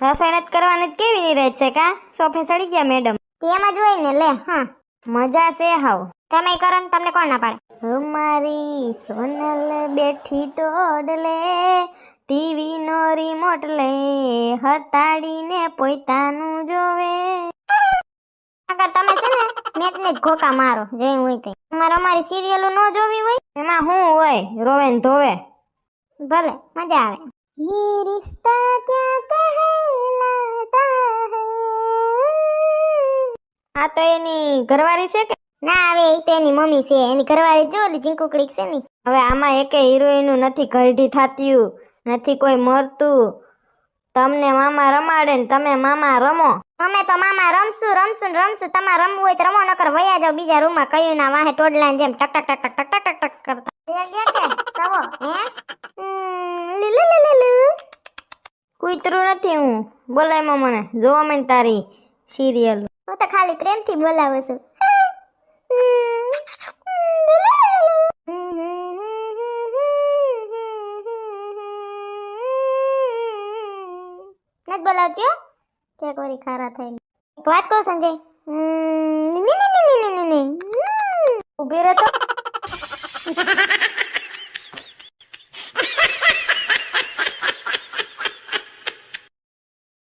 રસોઈ નથી કરવાની તો કેવી રીત છે કા સોફે ચડી ગયા મેડમ તેમાં જ હોય ને લે. હા મજા છે હાવ તમે કરો ને તમને કોણ ના પાડે. અમારી સોનલ બેઠી ટોડલે ટીવી નો રિમોટ લે હતાડીને પોતાનું જોવે. આગળ તમે છે ને મેચ ને જ ઘોકા મારો જે હોય તે. તમારે અમારી સિરિયલો ન જોવી હોય એમાં શું હોય રોવે ને ધોવે ભલે મજા આવે. ये रिश्ता क्या कहलाता है. આ તો એની ઘરવાળી છે કે ના હવે એ તો એની મમ્મી છે. એની ઘરવાળી જો ઓલી જીંકુકડી છે ને. હવે આમાં એકે હિરોઈન નથી ઘરડી થાત્યું નથી કોઈ મરતું તમને મામા રમાડે ને તમે મામા રમો. અમે તો મામા રમશું તમારે રમવું હોય તો રમો નકર વયા જાવ બીજા રૂમમાં કયું ના વાહે ટોડલાની જેમ ટક ટક ટક ટક ટક ટક ટક કરતા. સવો હે કૂતરું નથી હું બોલાયમાં મને જોવા માંડ તારી સિરિયલ. હું તો ખાલી પ્રેમથી બોલાવું છું. નથી બોલાવતી હો કે કોરી ખારા થઈને. એક વાત કહું સંજય. ઊભી રહે તો